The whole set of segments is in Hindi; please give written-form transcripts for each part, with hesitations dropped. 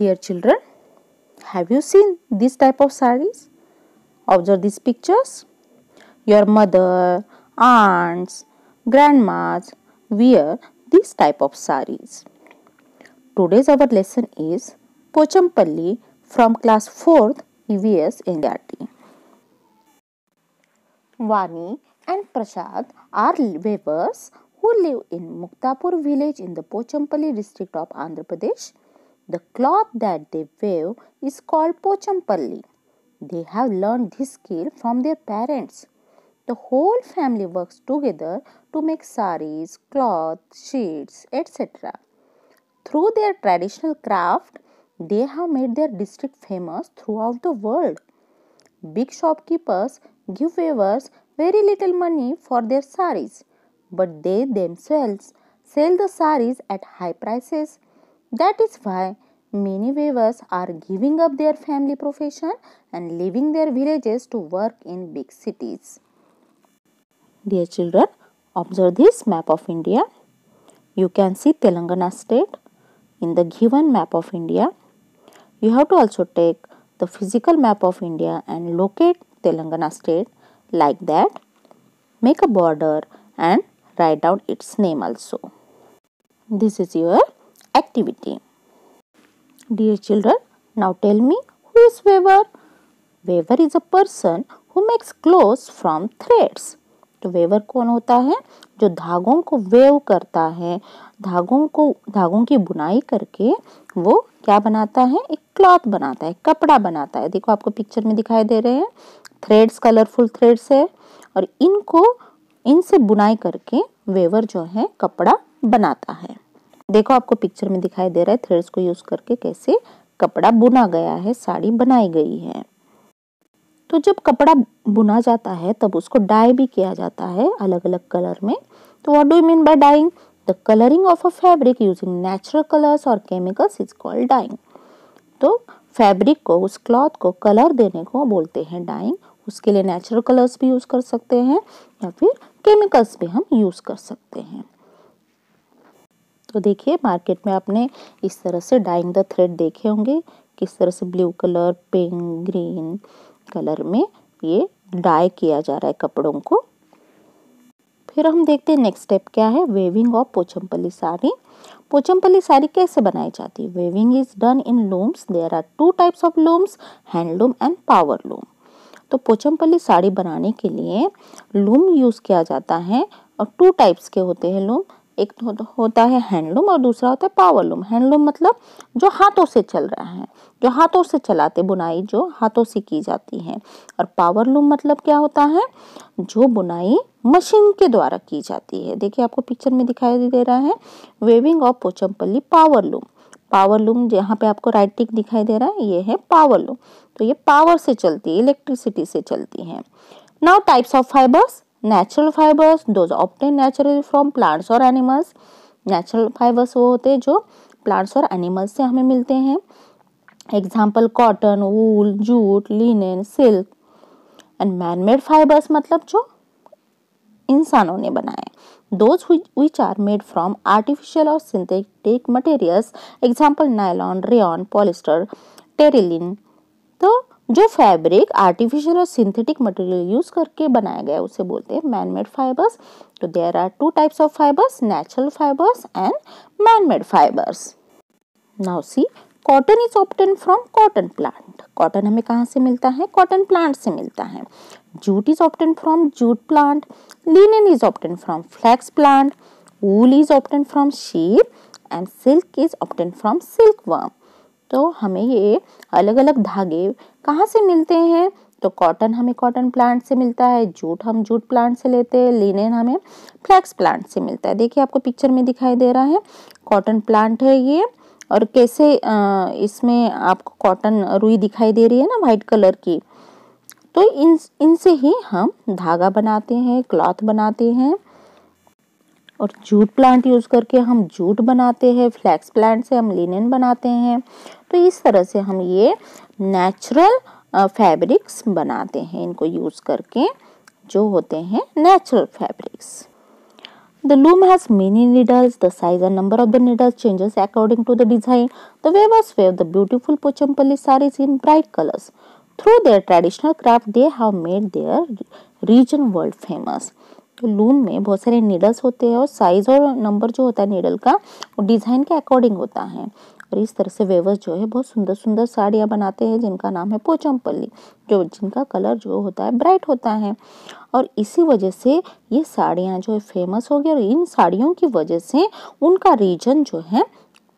Dear children, have you seen this type of sarees? Observe these pictures. Your mother, aunts, grandmas wear this type of sarees. Today's our lesson is Pochampalli from class 4th EVS NCERT. Vani and Prasad are weavers who live in Muktapur village in the Pochampalli district of Andhra Pradesh. The cloth that they weave is called Pochampalli. They have learned this skill from their parents. The whole family works together to make saris, cloth, sheets, etc. Through their traditional craft, they have made their district famous throughout the world. Big shopkeepers give weavers very little money for their saris, but they themselves sell the saris at high prices. That is why many weavers are giving up their family profession and leaving their villages to work in big cities. Dear children, observe this map of India. You can see Telangana state in the given map of India. You have to also take the physical map of India and locate Telangana state like that. Make a border and write down its name also. This is your activity. Dear children, now tell me, who is weaver? Weaver is a person who makes clothes from threads. तो वेवर कौन होता है? जो धागों को वेव करता है, धागों की बुनाई करके वो क्या बनाता है? एक क्लॉथ बनाता है, कपड़ा बनाता है। देखो आपको पिक्चर में दिखाई दे रहे हैं थ्रेड्स, कलरफुल थ्रेड्स है और इनसे बुनाई करके वेवर जो है कपड़ा बनाता है। देखो आपको पिक्चर में दिखाई दे रहा है थ्रेड्स को यूज करके कैसे कपड़ा बुना गया है, साड़ी बनाई गई है। तो जब कपड़ा बुना जाता है तब उसको डाई भी किया जाता है अलग अलग कलर में। तो what do you mean by dyeing? The colouring of a fabric using natural colours और केमिकल्स इज कॉल्ड डाइंग। तो फैब्रिक को, उस क्लॉथ को कलर देने को बोलते हैं डाइंग। उसके लिए नेचुरल कलर्स भी यूज कर सकते हैं या फिर केमिकल्स भी हम यूज कर सकते हैं। तो देखिए मार्केट में आपने इस तरह से डाइंग द थ्रेड देखे होंगे, किस तरह से blue colour, pink, green colour में ये डाई किया जा रहा है कपड़ों को। फिर हम देखते हैं नेक्स्ट स्टेप क्या है, वेविंग ऑफ पोचमपल्ली साड़ी। पोचमपल्ली साड़ी कैसे बनाई जाती है? Weaving is done in looms. There are two types of looms, handloom and power loom. तो पोचमपल्ली साड़ी बनाने के लिए लूम यूज किया जाता है और टू टाइप्स के होते हैं लूम। एक होता है हैंडलूम और दूसरा होता है पावर लूम। हैंडलूम मतलब जो हाथों से चल रहा है, जो हाथों से चलाते, बुनाई जो हाथों से की जाती है। और पावर लूम मतलब क्या होता है? जो बुनाई मशीन के द्वारा की जाती है। देखिए आपको पिक्चर में दिखाई दे रहा है weaving of Pochampally power loom. Power loom जहाँ पे आपको राइट टिक दिखाई दे रहा है ये है पावर लूम। तो ये पावर से चलती है, इलेक्ट्रिसिटी से चलती है। Now types of fibres. Natural fibres, those obtain naturally from plants और एनिमल्स। नेचुरल फाइबर्स वो होते हैं जो प्लांट्स और एनिमल्स से हमें मिलते हैं। Example cotton, wool, jute, linen, silk. And man made fibres मतलब जो इंसानों ने बनाए। Those which are made from artificial or synthetic materials. Example nylon, rayon, polyester, terylene. तो जो फैब्रिक आर्टिफिशियल और सिंथेटिक मटेरियल यूज करके बनाया गया उसे बोलते हैं मैन-मेड फाइबर्स। तो there are two types of fibres, natural fibres and man made fibres. Now see, cotton is obtain from cotton plant. Cotton हमें कहाँ से मिलता है? कॉटन प्लांट से मिलता है। Jute is obtain from jute plant. Linen is obtain from flax plant. Wool is obtain from sheep and silk is obtain from silk worm. तो हमें ये अलग अलग धागे कहाँ से मिलते हैं? तो कॉटन हमें कॉटन प्लांट से मिलता है, जूट हम जूट प्लांट से लेते हैं, लिनेन हमें फ्लैक्स प्लांट से मिलता है। देखिए आपको पिक्चर में दिखाई दे रहा है कॉटन प्लांट है ये। और कैसे इसमें आपको कॉटन रुई दिखाई दे रही है ना वाइट कलर की। तो इनसे ही हम धागा बनाते हैं, क्लॉथ बनाते हैं। और जूट प्लांट यूज करके हम जूट बनाते हैं, फ्लैक्स प्लांट से हम लिनेन बनाते हैं। तो इस तरह से हम ये नेचुरल फैब्रिक्स बनाते हैं इनको यूज करके, जो होते हैं natural fabrics. The loom has many needles. The size and number of the needles changes according to the design. The weavers weave the beautiful Pochampalli sarees in bright colors. Through their traditional craft, they have made their region world famous. तो लूम में बहुत सारे नीडल्स होते हैं और साइज और नंबर जो होता है नीडल का वो डिज़ाइन के अकॉर्डिंग होता है। और इस तरह से वेवर्स जो है बहुत सुंदर सुंदर साड़ियाँ बनाते हैं जिनका नाम है पोचमपल्ली, जो जिनका कलर जो होता है ब्राइट होता है। और इसी वजह से ये साड़ियाँ जो है फेमस हो गई और इन साड़ियों की वजह से उनका रीजन जो है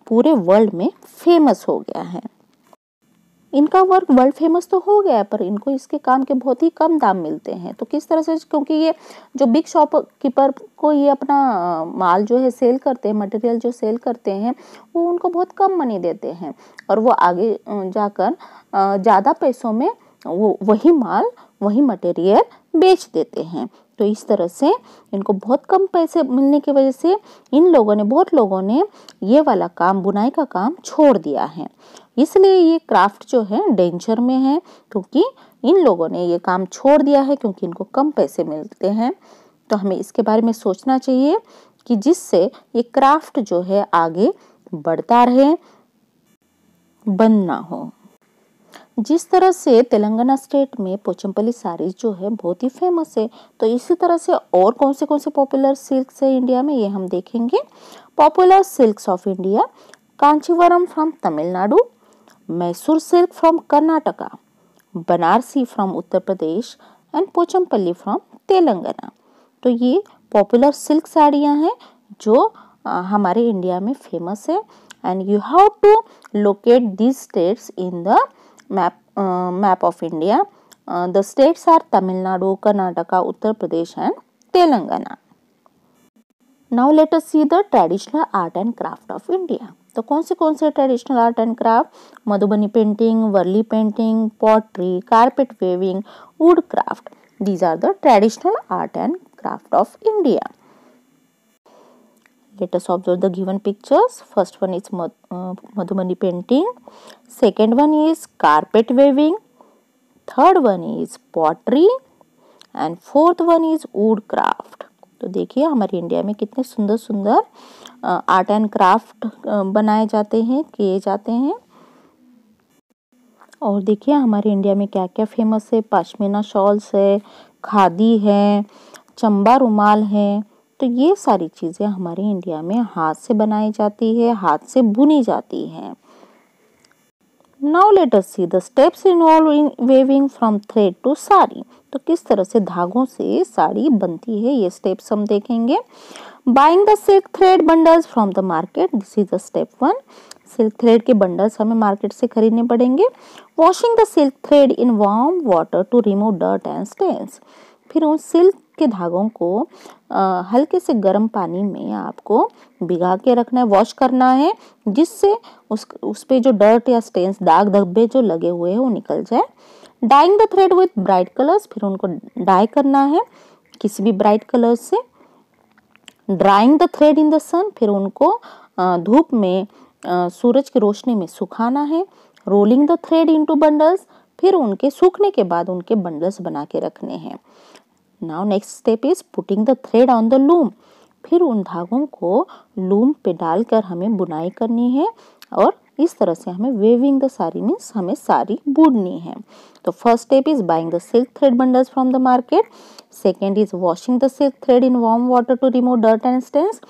पूरे वर्ल्ड में फेमस हो गया है। इनका वर्क वर्ल्ड फेमस तो हो गया है पर इनको इसके काम के बहुत ही कम दाम मिलते हैं। तो किस तरह से, क्योंकि ये जो बिग शॉपकीपर को ये अपना माल जो है सेल करते हैं, मटेरियल जो सेल करते हैं वो उनको बहुत कम मनी देते हैं और वो आगे जाकर ज़्यादा पैसों में वो वही माल वही मटेरियल बेच देते हैं। तो इस तरह से इनको बहुत कम पैसे मिलने की वजह से बहुत लोगों ने ये वाला काम, बुनाई का काम छोड़ दिया है। इसलिए ये क्राफ्ट जो है डेंजर में है क्योंकि इन लोगों ने ये काम छोड़ दिया है क्योंकि इनको कम पैसे मिलते हैं। तो हमें इसके बारे में सोचना चाहिए कि जिससे ये क्राफ्ट जो है आगे बढ़ता रहे, बंद ना हो। जिस तरह से तेलंगाना स्टेट में पोचमपल्ली साड़ीज जो है बहुत ही फेमस है, तो इसी तरह से और कौन से पॉपुलर सिल्क्स है इंडिया में ये हम देखेंगे। Popular silks of India: Kanjeevaram from Tamil Nadu, Mysore silk from Karnataka, Banarasi from Uttar Pradesh and Pochampally from Telangana. तो ये पॉपुलर सिल्क साड़ियाँ हैं जो हमारे इंडिया में फेमस है। And you have to locate these states in the map of India. The states are Tamil Nadu, Karnataka, Uttar Pradesh and Telangana. Now let us see the traditional art and craft of India. तो कौन से traditional art and craft? Madhubani painting, Warli painting, pottery, carpet weaving, wood craft. These are the traditional art and craft of India. Let us observe the given pictures. First one is Madhubani painting. Second one is carpet weaving. Third one is pottery. And fourth one is wood craft. तो देखिए हमारे इंडिया में कितने सुंदर सुंदर आर्ट एंड क्राफ्ट बनाए जाते हैं, किए जाते हैं। और देखिए हमारे इंडिया में क्या क्या फेमस है। पश्मीना शॉल्स है, खादी है, चंबा रुमाल है। तो ये सारी चीज़ें हमारे इंडिया में हाथ से बनाई जाती है, हाथ से बुनी जाती है। Now let us see the steps involved in weaving from thread to sari. तो किस तरह से धागों से साड़ी बनती है ये स्टेप्स हम देखेंगे। Buying the silk thread bundles from the market, this is the step 1। Silk thread के बंडल्स हमें मार्केट से खरीदने पड़ेंगे। Washing the silk thread in warm water to remove dirt and stains। फिर उन सिल्क के धागों को हल्के से गर्म पानी में आपको भिगा के रखना है, वॉश करना है, जिससे उस पे जो डर्ट या स्टेन्स, दाग धब्बे जो लगे हुए हैं वो निकल जाए। Dyeing the thread with bright colours, फिर उनको डाई करना है किसी भी ब्राइट कलर से। Drying the thread in the sun, फिर उनको धूप में सूरज की रोशनी में सुखाना है। Rolling the thread into bundles, फिर उनके सूखने के बाद उनके बंडल्स बना के रखने हैं। Now next step is putting the thread on the loom, फिर उन धागों को लूम पे डालकर हमें बुनाई करनी है और इस तरह से हमें वेविंग द साड़ी मीन्स हमें साड़ी बुननी है। तो first step is buying the silk thread bundles from the market. Second is washing the silk thread in warm water to remove dirt and stains.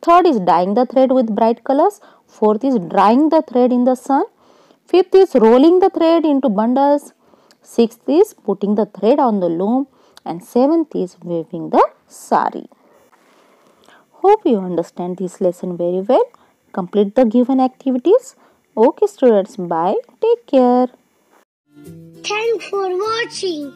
Third is dyeing the thread with bright colors. Fourth is drying the thread in the sun. Fifth is rolling the thread into bundles. Sixth is putting the thread on the loom. And seventh is weaving the sari. Hope you understand this lesson very well. Complete the given activities. Okay students, bye. Take care. Thanks for watching.